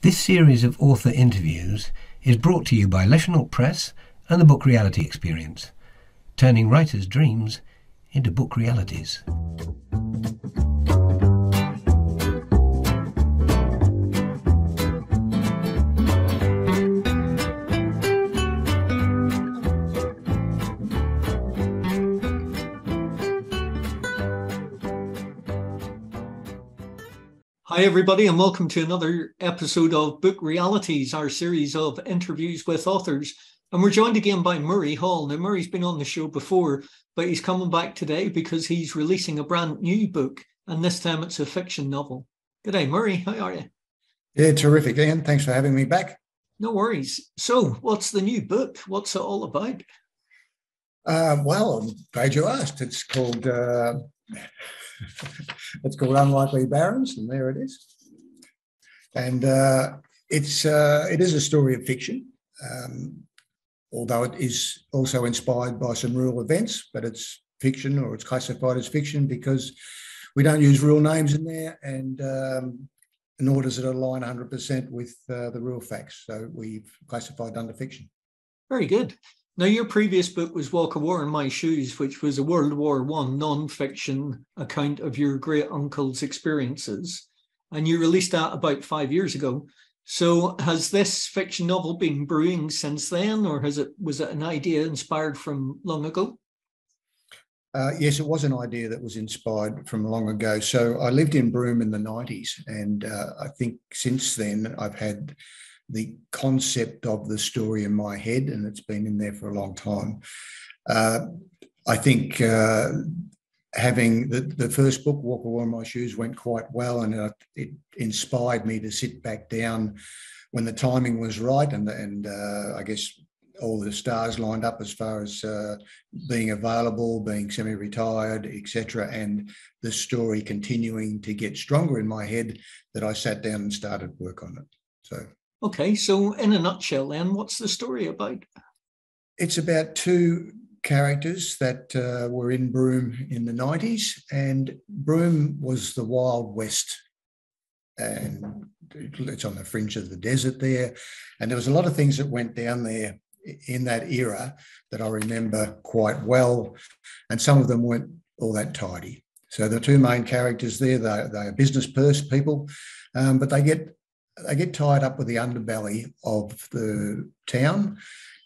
This series of author interviews is brought to you by Leschenault Press and the Book Reality Experience, turning writers' dreams into book realities. Hi everybody, and welcome to another episode of Book Realities, our series of interviews with authors. And we're joined again by Murray Hall. Now, Murray's been on the show before, but he's coming back today because he's releasing a brand new book, and this time it's a fiction novel. Good day, Murray. How are you? Yeah, terrific, Ian. Thanks for having me back. No worries. So, what's the new book? What's it all about? Well, I'm glad you asked. It's called Unlikely Barons, and there it is. And it is a story of fiction, although it is also inspired by some real events, but it's fiction, or it's classified as fiction because we don't use real names in there, and nor does it align 100% with the real facts. So we've classified under fiction. Very good. Now, your previous book was Walk a War in My Shoes, which was a World War I non-fiction account of your great uncle's experiences. And you released that about 5 years ago. So has this fiction novel been brewing since then, or was it an idea inspired from long ago? Yes, it was an idea that was inspired from long ago. So I lived in Broome in the 90s, and I think since then I've had the concept of the story in my head, and it's been in there for a long time. I think having the first book, Walk a War in My Shoes, went quite well, and it inspired me to sit back down when the timing was right, and I guess all the stars lined up as far as being available, being semi-retired, etc., and the story continuing to get stronger in my head, that I sat down and started work on it. So. Okay, so in a nutshell then, what's the story about? It's about two characters that were in Broome in the 90s, and Broome was the Wild West, and it's on the fringe of the desert there, and there was a lot of things that went down there in that era that I remember quite well, and some of them weren't all that tidy. So the two main characters there, they're business people, but they get tied up with the underbelly of the town,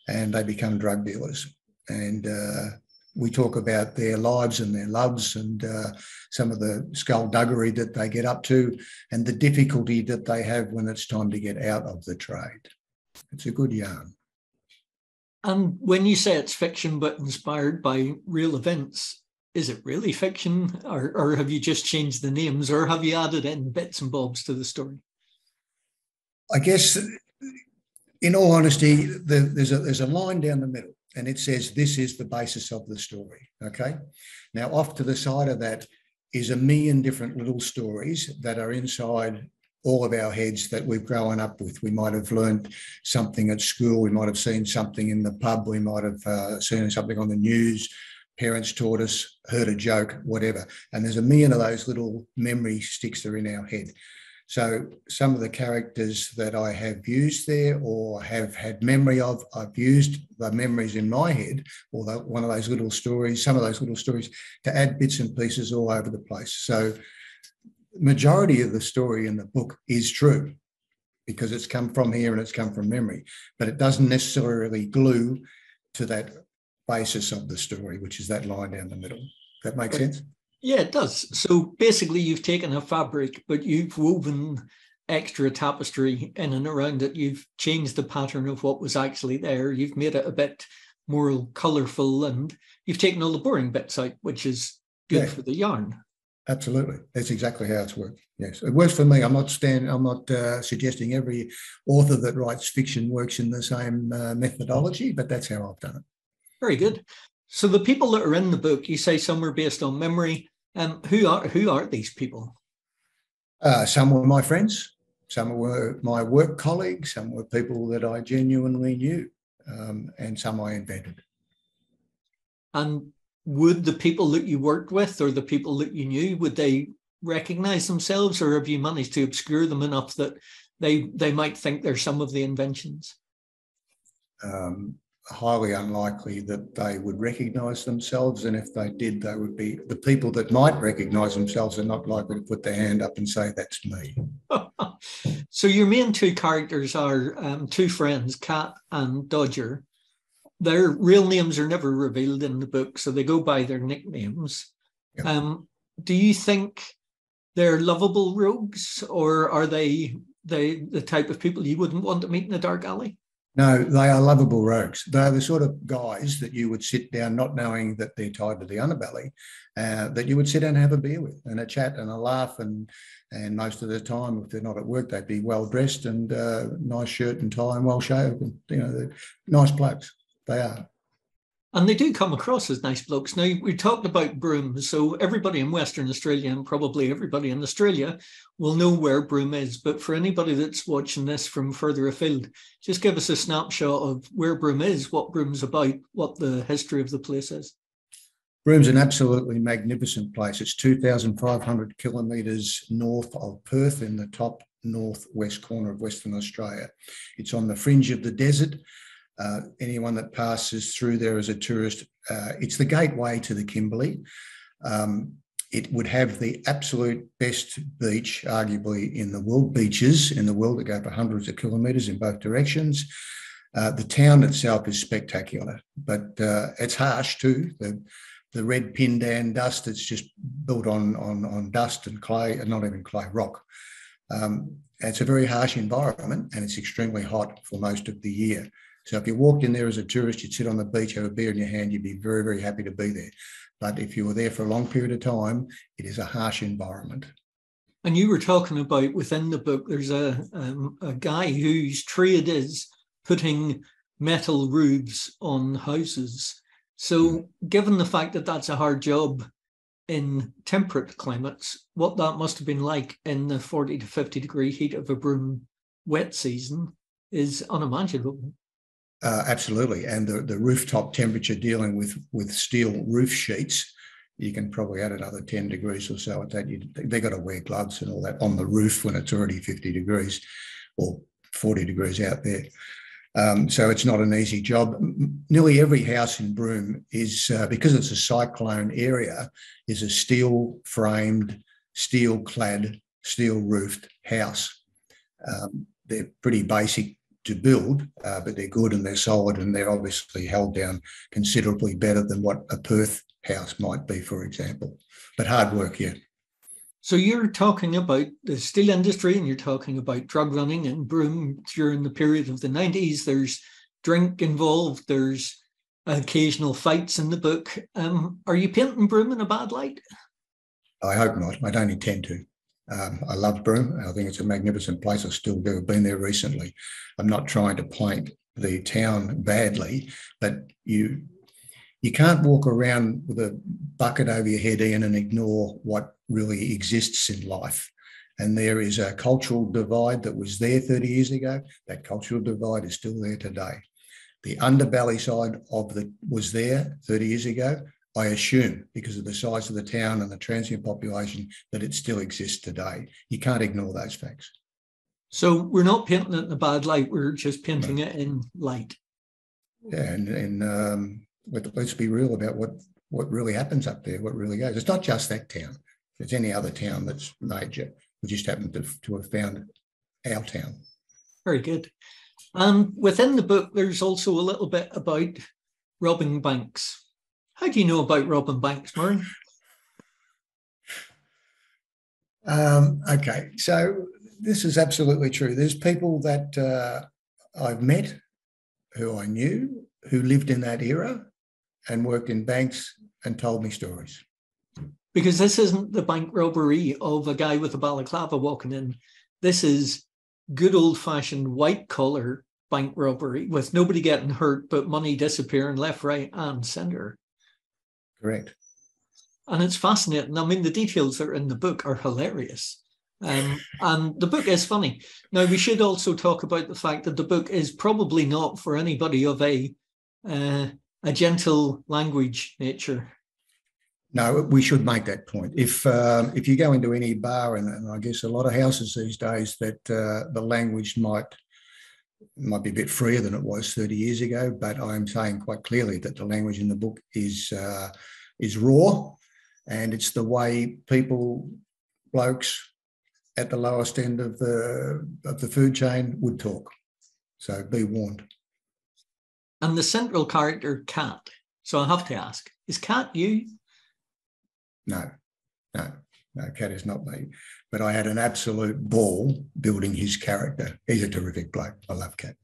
and they become drug dealers. And we talk about their lives and their loves, and some of the skullduggery that they get up to, and the difficulty that they have when it's time to get out of the trade. It's a good yarn. And when you say it's fiction but inspired by real events, is it really fiction, or have you just changed the names, or have you added in bits and bobs to the story? I guess, in all honesty, there's a line down the middle, and it says, this is the basis of the story, okay? Now, off to the side of that is a million different little stories that are inside all of our heads that we've grown up with. We might have learned something at school, we might have seen something in the pub, we might have seen something on the news, parents taught us, heard a joke, whatever. And there's a million of those little memory sticks that are in our head. So some of the characters that I have used there or have had memory of, I've used the memories in my head, or one of those little stories, some of those little stories, to add bits and pieces all over the place. So majority of the story in the book is true because it's come from here and it's come from memory, but it doesn't necessarily glue to that basis of the story, which is that line down the middle. That makes sense? Yeah, it does. So basically you've taken a fabric, but you've woven extra tapestry in and around it. You've changed the pattern of what was actually there. You've made it a bit more colourful, and you've taken all the boring bits out, which is good for the yarn. Absolutely. That's exactly how it's worked. Yes, it works for me. I'm not suggesting every author that writes fiction works in the same methodology, but that's how I've done it. Very good. So the people that are in the book, you say some are based on memory. Who are these people? Some were my friends, some were my work colleagues, some were people that I genuinely knew, and some I invented. And would the people that you worked with, or the people that you knew, would they recognise themselves, or have you managed to obscure them enough that they might think they're some of the inventions? Highly unlikely that they would recognise themselves, and if they did, they would be the people that might recognise themselves are not likely to put their hand up and say, that's me. So your main two characters are two friends, Cat and Dodger. Their real names are never revealed in the book, so they go by their nicknames. Yep. Do you think they're lovable rogues, or are they the type of people you wouldn't want to meet in a dark alley? No, they are lovable rogues. They're the sort of guys that you would sit down, not knowing that they're tied to the underbelly, that you would sit down and have a beer with and a chat and a laugh. And most of the time, if they're not at work, they'd be well dressed and nice shirt and tie and well shaved. And, they're nice blokes. They are. And they do come across as nice blokes. Now, we talked about Broome, so everybody in Western Australia and probably everybody in Australia will know where Broome is. But for anybody that's watching this from further afield, just give us a snapshot of where Broome is, what Broome's about, what the history of the place is. Broome's an absolutely magnificent place. It's 2,500 kilometres north of Perth in the top northwest corner of Western Australia. It's on the fringe of the desert. Anyone that passes through there as a tourist, it's the gateway to the Kimberley. It would have the absolute best beach, arguably in the world, beaches in the world that go for hundreds of kilometres in both directions. The town itself is spectacular, but it's harsh too. The red Pindan dust, it's just built on dust and clay, and not even clay, rock. It's a very harsh environment, and it's extremely hot for most of the year. So if you walked in there as a tourist, you'd sit on the beach, have a beer in your hand, you'd be very, very happy to be there. But if you were there for a long period of time, it is a harsh environment. And you were talking about within the book, there's a guy whose trade is putting metal roofs on houses. So given the fact that that's a hard job in temperate climates, what that must have been like in the 40 to 50 degree heat of a Broome wet season is unimaginable. Absolutely. And the rooftop temperature dealing with steel roof sheets, you can probably add another 10 degrees or so at that. They've got to wear gloves and all that on the roof when it's already 50 degrees or 40 degrees out there. So it's not an easy job. Nearly every house in Broome is, because it's a cyclone area, is a steel framed, steel clad, steel roofed house. They're pretty basic to build, but they're good and they're solid, and they're obviously held down considerably better than what a Perth house might be, for example. But hard work, yeah. So you're talking about the steel industry, and you're talking about drug running in Broome during the period of the 90s. There's drink involved. There's occasional fights in the book. Are you painting Broome in a bad light? I hope not. I don't intend to. I love Broome. I think it's a magnificent place. I still do. I've been there recently. I'm not trying to paint the town badly, but you can't walk around with a bucket over your head, Ian, and ignore what really exists in life. And there is a cultural divide that was there 30 years ago. That cultural divide is still there today. The underbelly side was there 30 years ago. I assume, because of the size of the town and the transient population, that it still exists today. You can't ignore those facts. So we're not painting it in a bad light, we're just painting it in light. Yeah, and let's be real about what really happens up there, what really goes. It's not just that town. If it's any other town that's major, we just happen to have found our town. Very good. Within the book, there's also a little bit about robbing banks. How do you know about robbing banks, Murray? Okay, so this is absolutely true. There's people that I've met, who I knew, who lived in that era and worked in banks and told me stories. Because this isn't the bank robbery of a guy with a balaclava walking in. This is good old-fashioned white-collar bank robbery with nobody getting hurt, but money disappearing left, right, and centre. Correct. And it's fascinating. I mean, the details that are in the book are hilarious. And the book is funny. Now, we should also talk about the fact that the book is probably not for anybody of a gentle language nature. No, we should make that point. If you go into any bar, and I guess a lot of houses these days, that the language might be a bit freer than it was 30 years ago, but I'm saying quite clearly that the language in the book is raw, and it's the way people, blokes at the lowest end of the food chain would talk. So be warned. And the central character, Cat. So I have to ask, is Cat you? No, Cat is not me. But I had an absolute ball building his character. He's a terrific bloke. I love Cat.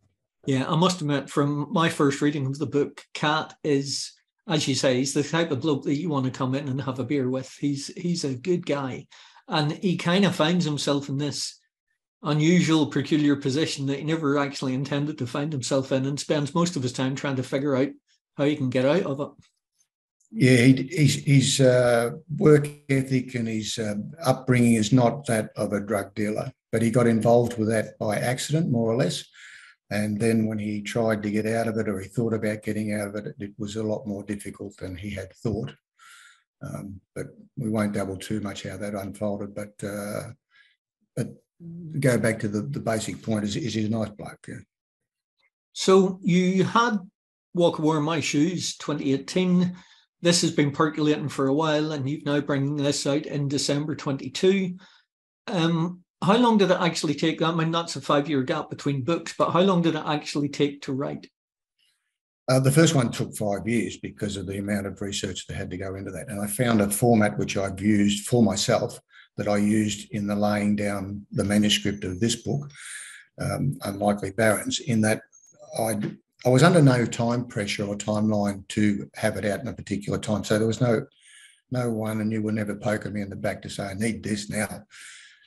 Yeah, I must admit, from my first reading of the book, Cat is, as you say, he's the type of bloke that you want to come in and have a beer with. He's a good guy. And he kind of finds himself in this unusual, peculiar position that he never actually intended to find himself in, and spends most of his time trying to figure out how he can get out of it. Yeah, his work ethic and his upbringing is not that of a drug dealer, but he got involved with that by accident, more or less. And then when he tried to get out of it, or he thought about getting out of it, it was a lot more difficult than he had thought. But we won't dabble too much how that unfolded. But go back to the basic point: is he's a nice bloke. Yeah. So you had Walker Wore in My Shoes 2018. This has been percolating for a while, and you've now bringing this out in December 22. How long did it actually take? I mean, that's a 5-year gap between books, but how long did it actually take to write? The first one took 5 years because of the amount of research that had to go into that. And I found a format which I've used for myself that I used in the laying down the manuscript of this book, Unlikely Barons, in that I was under no time pressure or timeline to have it out in a particular time. So there was no one, and you were never poking me in the back to say, I need this now.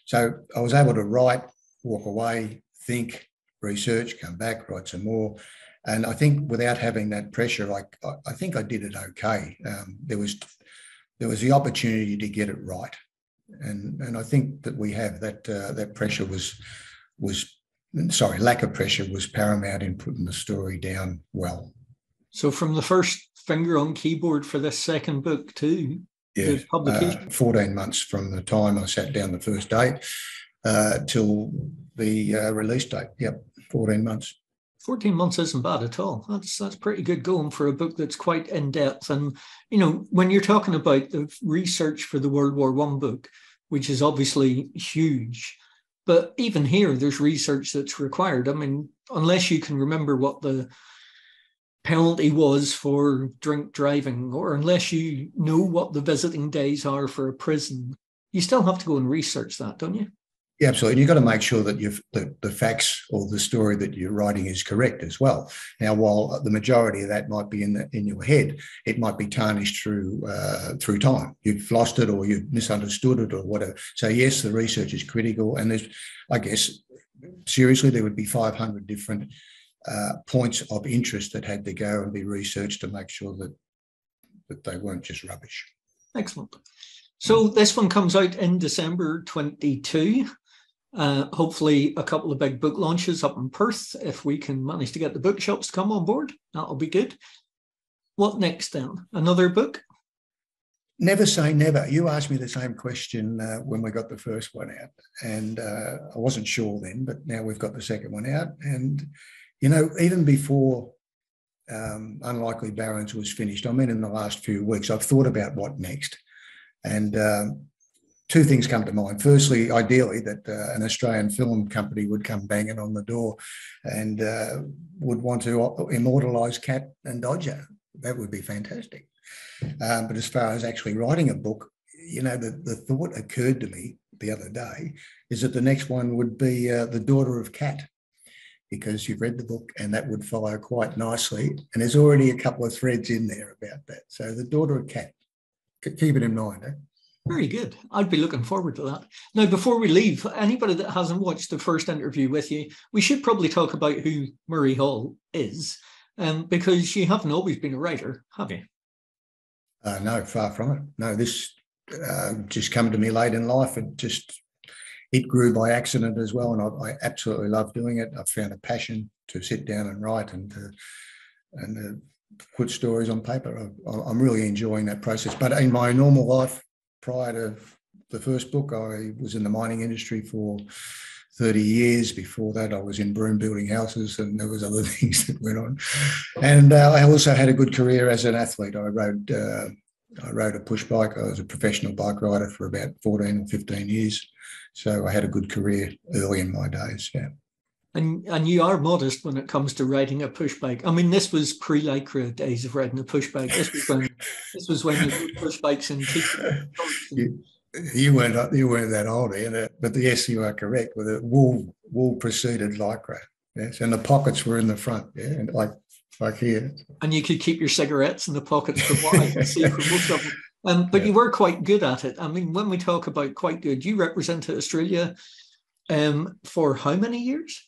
So I was able to write, walk away, think, research, come back, write some more. And I think without having that pressure, I think I did it okay. There was the opportunity to get it right. And I think that we have that pressure lack of pressure was paramount in putting the story down well. So from the first finger on keyboard for this second book too, the publication? 14 months from the time I sat down the first day till the release date. Yep, 14 months. 14 months isn't bad at all. That's pretty good going for a book that's quite in-depth. And, you know, when you're talking about the research for the World War I book, which is obviously huge, but even here, there's research that's required. I mean, unless you can remember what the penalty was for drink driving, or unless you know what the visiting days are for a prison, you still have to go and research that, don't you? Yeah, absolutely. And you've got to make sure that the facts or the story that you're writing is correct as well. Now, while the majority of that might be in your head, it might be tarnished through time. You've lost it, or you've misunderstood it, or whatever. So yes, the research is critical, and there's, I guess, seriously, there would be 500 different points of interest that had to go and be researched to make sure that they weren't just rubbish. Excellent. So this one comes out in December 22. Hopefully a couple of big book launches up in Perth. If we can manage to get the bookshops to come on board, that'll be good. What next then? Another book? Never say never. You asked me the same question when we got the first one out, and I wasn't sure then, but now we've got the second one out. And, you know, even before Unlikely Barons was finished, I mean, in the last few weeks, I've thought about what next. And two things come to mind. Firstly, ideally, that an Australian film company would come banging on the door and would want to immortalise Cat and Dodger. That would be fantastic. But as far as actually writing a book, you know, the thought occurred to me the other day is that the next one would be The Daughter of Cat, because you've read the book and that would follow quite nicely. And there's already a couple of threads in there about that. So The Daughter of Cat. Keep it in mind. Eh? Very good. I'd be looking forward to that. Now, before we leave, anybody that hasn't watched the first interview with you, we should probably talk about who Murray Hall is, because you haven't always been a writer, have you? No, far from it. No, this just come to me late in life. It grew by accident as well, and I absolutely love doing it. I've found a passion to sit down and write, and put stories on paper. I'm really enjoying that process. But in my normal life, prior to the first book, I was in the mining industry for 30 years. Before that, I was in broom building houses, and there was other things that went on. And I also had a good career as an athlete. I rode a push bike. I was a professional bike rider for about 14 or 15 years. So I had a good career early in my days, yeah. And you are modest when it comes to riding a push bike. I mean, this was pre-Lycra days of riding a push bike. This was when you rode push bikes in You weren't that old, but yes, you are correct. With a wool preceded Lycra, yes, and the pockets were in the front, yeah, and like here. And you could keep your cigarettes in the pockets, from what I can see from most of them. But you were quite good at it. I mean, when we talk about quite good, you represented Australia for how many years?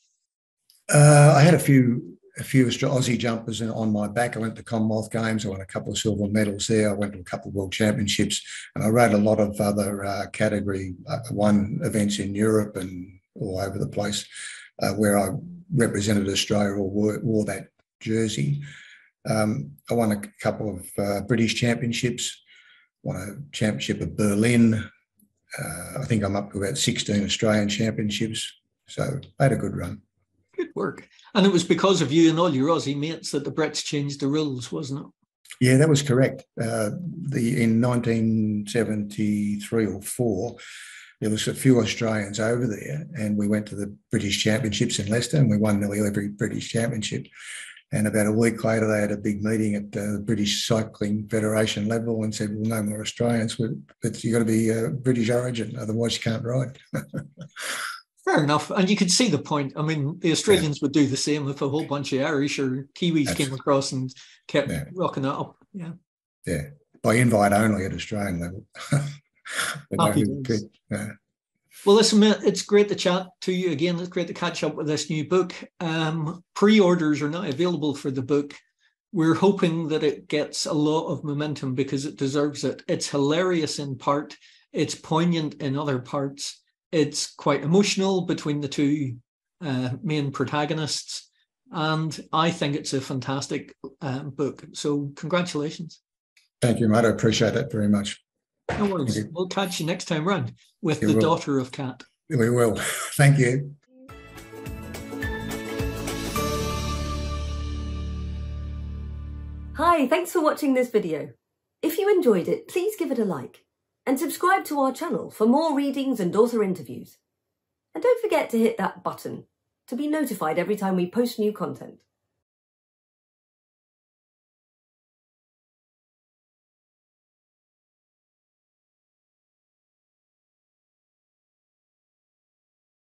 I had a few Aussie jumpers on my back. I went to Commonwealth Games. I won a couple of silver medals there. I went to a couple of World Championships, and I rode a lot of other Category 1 events in Europe and all over the place where I represented Australia or wore that jersey. I won a couple of British Championships, won a championship at Berlin. I think I'm up to about 16 Australian Championships. So I had a good run. Good work. And it was because of you and all your Aussie mates that the Brits changed the rules, wasn't it? Yeah, that was correct. In 1973 or 4, there was a few Australians over there, and we went to the British Championships in Leicester, and we won nearly every British Championship. And about a week later, they had a big meeting at the British Cycling Federation level and said, well, no more Australians, but you've got to be British origin, otherwise you can't ride. Fair enough. And you could see the point. I mean, the Australians would do the same if a whole bunch of Irish or Kiwis came across and kept rocking it up. Yeah. Yeah. By invite only at Australian level. Happy days. Well, listen, it's great to chat to you again. It's great to catch up with this new book. Pre-orders are now available for the book. We're hoping that it gets a lot of momentum because it deserves it. It's hilarious in part. It's poignant in other parts. It's quite emotional between the two main protagonists. And I think it's a fantastic book. So congratulations. Thank you, Matt. I appreciate that very much. No worries. We'll catch you next time round with The Daughter of Cat. We will. Thank you. Hi, thanks for watching this video. If you enjoyed it, please give it a like and subscribe to our channel for more readings and author interviews. And don't forget to hit that button to be notified every time we post new content.